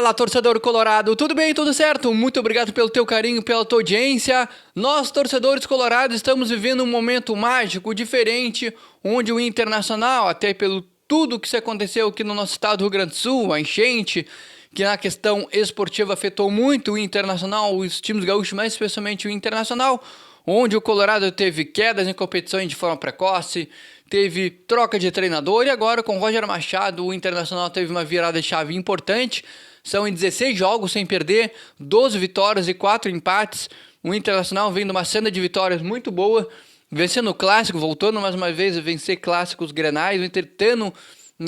Fala, torcedor colorado, tudo bem, tudo certo? Muito obrigado pelo teu carinho, pela tua audiência. Nós, torcedores colorados, estamos vivendo um momento mágico, diferente, onde o Internacional, até pelo tudo que se aconteceu aqui no nosso estado do Rio Grande do Sul, a enchente, que na questão esportiva afetou muito o Internacional, os times gaúchos, mas especialmente o Internacional, onde o Colorado teve quedas em competições de forma precoce, teve troca de treinador e agora com o Roger Machado o Internacional teve uma virada de chave importante. São em 16 jogos sem perder, 12 vitórias e 4 empates. O Internacional vem de uma cena de vitórias muito boa, vencendo o clássico, voltando mais uma vez a vencer clássicos grenais, o Inter tendo,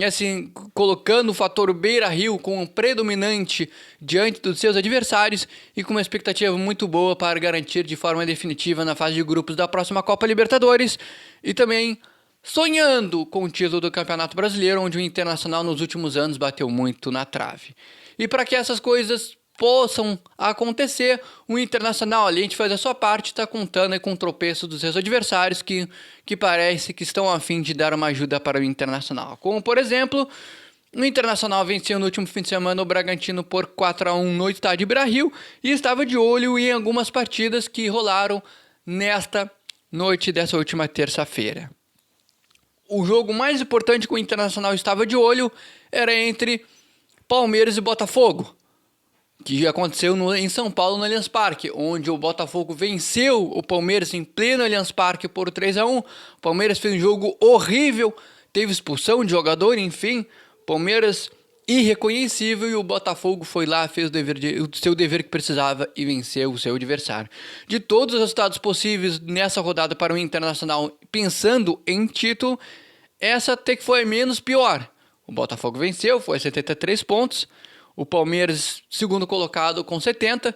assim, colocando o fator Beira-Rio como predominante diante dos seus adversários e com uma expectativa muito boa para garantir de forma definitiva na fase de grupos da próxima Copa Libertadores e também sonhando com o título do Campeonato Brasileiro, onde o Internacional nos últimos anos bateu muito na trave. E para que essas coisas possam acontecer, o Internacional, além de fazer a sua parte, está contando com o tropeço dos seus adversários que parece que estão a fim de dar uma ajuda para o Internacional. Como, por exemplo, o Internacional venceu no último fim de semana o Bragantino por 4-1 no estádio Beira-Rio e estava de olho em algumas partidas que rolaram nesta noite dessa última terça-feira. O jogo mais importante que o Internacional estava de olho era entre Palmeiras e Botafogo, que aconteceu em São Paulo, no Allianz Parque, onde o Botafogo venceu o Palmeiras em pleno Allianz Parque por 3-1. O Palmeiras fez um jogo horrível, teve expulsão de jogador, enfim, Palmeiras irreconhecível e o Botafogo foi lá, fez o seu dever que precisava e venceu o seu adversário. De todos os resultados possíveis nessa rodada para o Internacional, pensando em título, essa até que foi menos pior. O Botafogo venceu, foi a 73 pontos. O Palmeiras, segundo colocado, com 70.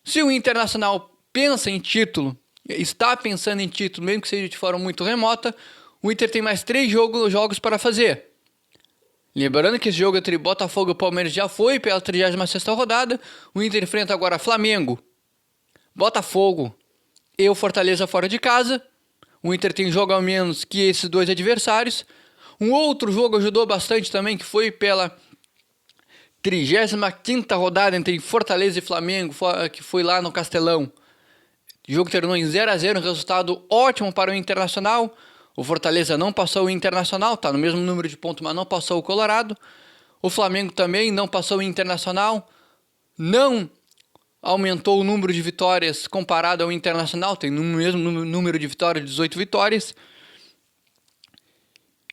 Se o Internacional pensa em título, está pensando em título, mesmo que seja de forma muito remota, o Inter tem mais 3 jogos para fazer. Lembrando que esse jogo entre Botafogo e Palmeiras já foi pela 36ª rodada. O Inter enfrenta agora Flamengo, Botafogo e o Fortaleza fora de casa. O Inter tem jogo a menos que esses dois adversários. Um outro jogo ajudou bastante também, que foi pela 35ª rodada entre Fortaleza e Flamengo, que foi lá no Castelão. O jogo terminou em 0-0, um resultado ótimo para o Internacional. O Fortaleza não passou o Internacional, está no mesmo número de pontos, mas não passou o Colorado. O Flamengo também não passou o Internacional, não aumentou o número de vitórias comparado ao Internacional, tem o mesmo número de vitórias, 18 vitórias.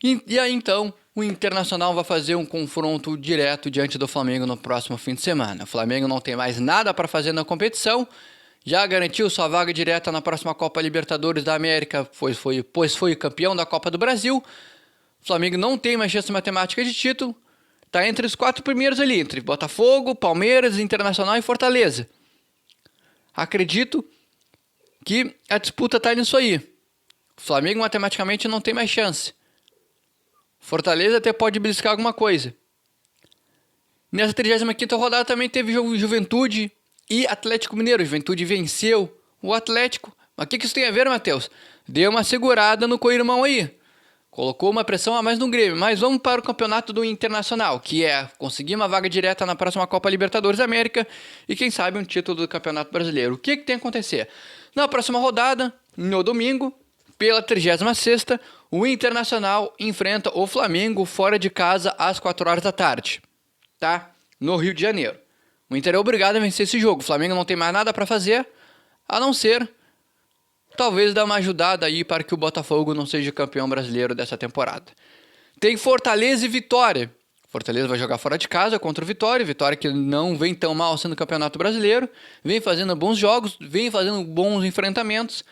E aí então o Internacional vai fazer um confronto direto diante do Flamengo no próximo fim de semana. O Flamengo não tem mais nada para fazer na competição, já garantiu sua vaga direta na próxima Copa Libertadores da América, pois foi campeão da Copa do Brasil. O Flamengo não tem mais chance matemática de título, está entre os 4 primeiros ali, entre Botafogo, Palmeiras, Internacional e Fortaleza. Acredito que a disputa está nisso aí. O Flamengo matematicamente não tem mais chance. Fortaleza até pode beliscar alguma coisa. Nessa 35ª rodada também teve Juventude e Atlético Mineiro. Juventude venceu o Atlético. Mas o que isso tem a ver, Matheus? Deu uma segurada no co-irmão aí. Colocou uma pressão a mais no Grêmio. Mas vamos para o campeonato do Internacional, que é conseguir uma vaga direta na próxima Copa Libertadores da América e quem sabe um título do Campeonato Brasileiro. O que tem a acontecer? Na próxima rodada, no domingo, pela 36ª, o Internacional enfrenta o Flamengo fora de casa às 4 horas da tarde, tá? No Rio de Janeiro. O Inter é obrigado a vencer esse jogo. O Flamengo não tem mais nada para fazer, a não ser talvez dar uma ajudada aí para que o Botafogo não seja campeão brasileiro dessa temporada. Tem Fortaleza e Vitória. Fortaleza vai jogar fora de casa contra o Vitória. Vitória que não vem tão mal sendo campeonato brasileiro, vem fazendo bons jogos, vem fazendo bons enfrentamentos.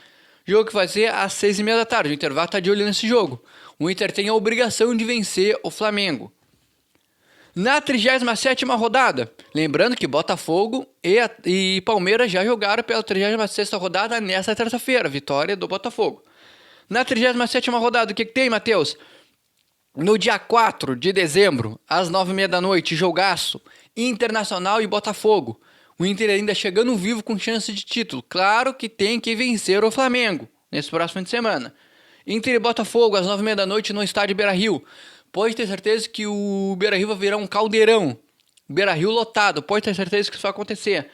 Jogo que vai ser às 6h30 da tarde. O Inter vai estar de olho nesse jogo. O Inter tem a obrigação de vencer o Flamengo. Na 37ª rodada, lembrando que Botafogo e Palmeiras já jogaram pela 36ª rodada nesta terça-feira. Vitória do Botafogo. Na 37ª rodada, o que tem, Matheus? No dia 4 de dezembro, às 9h30 da noite, jogaço Internacional e Botafogo. O Inter ainda chegando vivo com chance de título. Claro que tem que vencer o Flamengo nesse próximo fim de semana. Inter e Botafogo, às 9h30 da noite, no estádio Beira-Rio. Pode ter certeza que o Beira-Rio vai virar um caldeirão. Beira-Rio lotado, pode ter certeza que isso vai acontecer.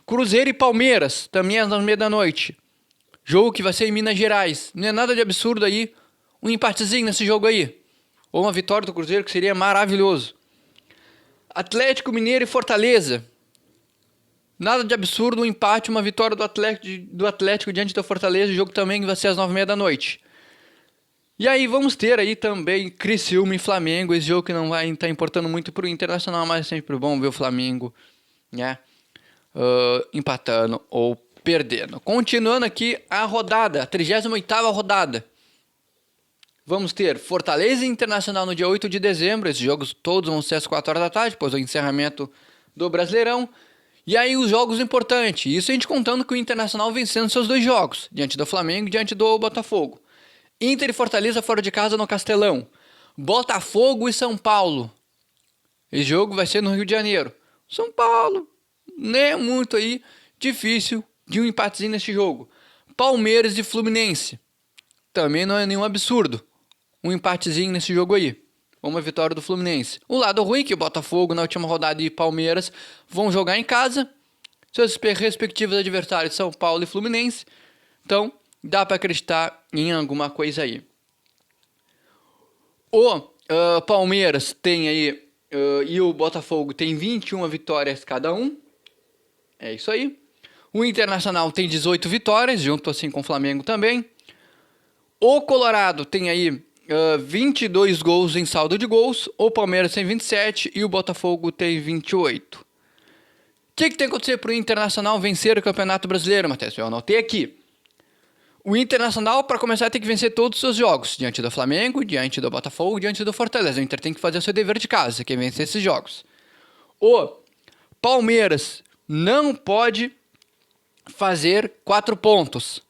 Cruzeiro e Palmeiras, também às 9h30 da noite. Jogo que vai ser em Minas Gerais. Não é nada de absurdo aí. Um empatezinho nesse jogo aí. Ou uma vitória do Cruzeiro, que seria maravilhoso. Atlético Mineiro e Fortaleza. Nada de absurdo, um empate, uma vitória do Atlético diante da Fortaleza. O jogo também vai ser às 9h30 da noite. E aí vamos ter aí também Criciúma e Flamengo. Esse jogo que não vai estar importando muito pro Internacional, mas é sempre bom ver o Flamengo, né? Empatando ou perdendo. Continuando aqui a rodada, a 38ª rodada. Vamos ter Fortaleza e Internacional no dia 8 de dezembro. Esses jogos todos vão ser às 4h da tarde, depois do encerramento do Brasileirão. E aí os jogos importantes. Isso a gente contando com o Internacional vencendo seus 2 jogos, diante do Flamengo e diante do Botafogo. Inter e Fortaleza fora de casa no Castelão. Botafogo e São Paulo. Esse jogo vai ser no Rio de Janeiro. São Paulo, né? Muito aí difícil de um empatezinho nesse jogo. Palmeiras e Fluminense. Também não é nenhum absurdo. Um empatezinho nesse jogo aí. Uma vitória do Fluminense. O lado ruim é que o Botafogo na última rodada e Palmeiras vão jogar em casa. Seus respectivos adversários São Paulo e Fluminense. Então, dá para acreditar em alguma coisa aí. O Palmeiras tem aí e o Botafogo tem 21 vitórias cada um. É isso aí. O Internacional tem 18 vitórias, junto assim com o Flamengo também. O Colorado tem aí 22 gols em saldo de gols. O Palmeiras tem 27 e o Botafogo tem 28. O que tem que acontecer para o Internacional vencer o Campeonato Brasileiro, Matheus? Eu anotei aqui. O Internacional, para começar, tem que vencer todos os seus jogos. Diante do Flamengo, diante do Botafogo, diante do Fortaleza. O Inter tem que fazer o seu dever de casa, que é vencer esses jogos. O Palmeiras não pode fazer 4 pontos.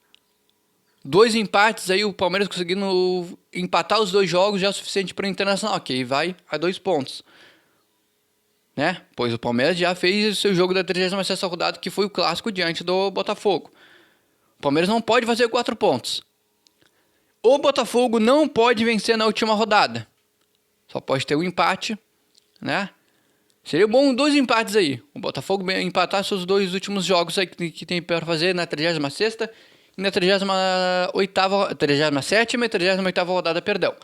2 empates, aí o Palmeiras conseguindo empatar os 2 jogos já é o suficiente para o Internacional, que aí vai a 2 pontos. Né? Pois o Palmeiras já fez o seu jogo da 36ª rodada, que foi o clássico diante do Botafogo. O Palmeiras não pode fazer 4 pontos. O Botafogo não pode vencer na última rodada. Só pode ter um empate, né? Seria bom 2 empates aí. O Botafogo empatar seus 2 últimos jogos aí que tem para fazer na 36ª e na 37ª e 38ª rodada, perdão.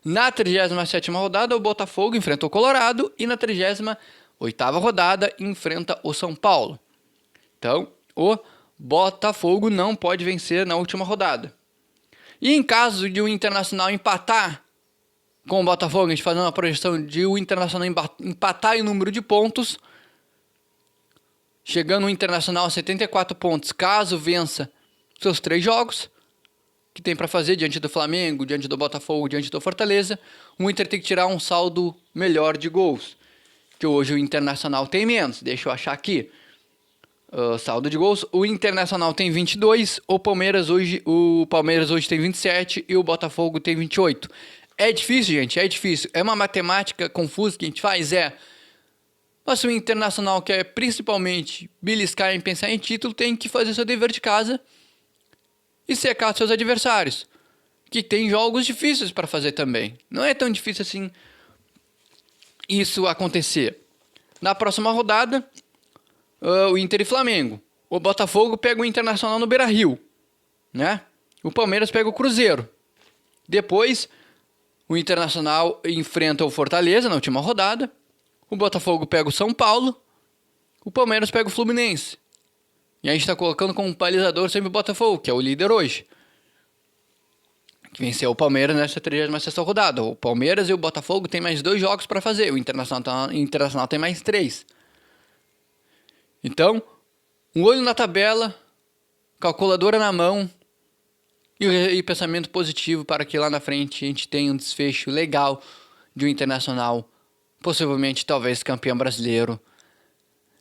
Na 37ª rodada, o Botafogo enfrenta o Colorado e na 38ª rodada enfrenta o São Paulo. Então, o Botafogo não pode vencer na última rodada. E em caso de o Internacional empatar com o Botafogo, a gente fazendo uma projeção de o Internacional empatar em número de pontos, chegando o Internacional a 74 pontos, caso vença seus 3 jogos, que tem para fazer diante do Flamengo, diante do Botafogo, diante do Fortaleza, o Inter tem que tirar um saldo melhor de gols, que hoje o Internacional tem menos. Deixa eu achar aqui. Saldo de gols, o Internacional tem 22, o Palmeiras hoje tem 27 e o Botafogo tem 28. É difícil, gente, é difícil. É uma matemática confusa que a gente faz, mas se o Internacional quer principalmente beliscar em pensar em título, tem que fazer seu dever de casa e secar seus adversários, que tem jogos difíceis para fazer também. Não é tão difícil assim isso acontecer. Na próxima rodada, o Inter e Flamengo. O Botafogo pega o Internacional no Beira-Rio, né? O Palmeiras pega o Cruzeiro. Depois, o Internacional enfrenta o Fortaleza na última rodada. O Botafogo pega o São Paulo. O Palmeiras pega o Fluminense. E a gente está colocando como balizador sempre o Botafogo, que é o líder hoje, que venceu o Palmeiras nessa 36ª rodada. O Palmeiras e o Botafogo têm mais 2 jogos para fazer. O Internacional tem mais 3. Então, um olho na tabela, calculadora na mão e pensamento positivo para que lá na frente a gente tenha um desfecho legal de um Internacional, possivelmente talvez campeão brasileiro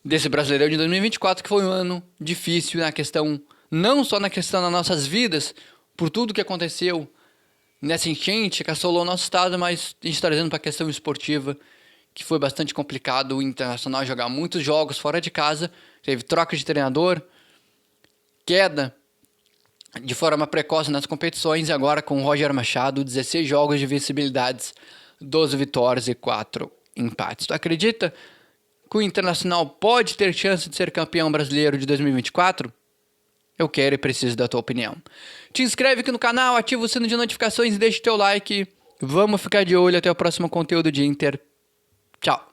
desse Brasileirão de 2024, que foi um ano difícil na questão, não só na questão das nossas vidas, por tudo que aconteceu nessa enchente que assolou o nosso estado, mas a gente está trazendo para a questão esportiva, que foi bastante complicado o Internacional jogar muitos jogos fora de casa, teve troca de treinador, queda de forma precoce nas competições, e agora com o Roger Machado, 16 jogos de visibilidades, 12 vitórias e 4 empates. Tu acredita que o Internacional pode ter chance de ser campeão brasileiro de 2024? Eu quero e preciso da tua opinião. Te inscreve aqui no canal, ativa o sino de notificações e deixa o teu like. Vamos ficar de olho até o próximo conteúdo de Inter. Tchau.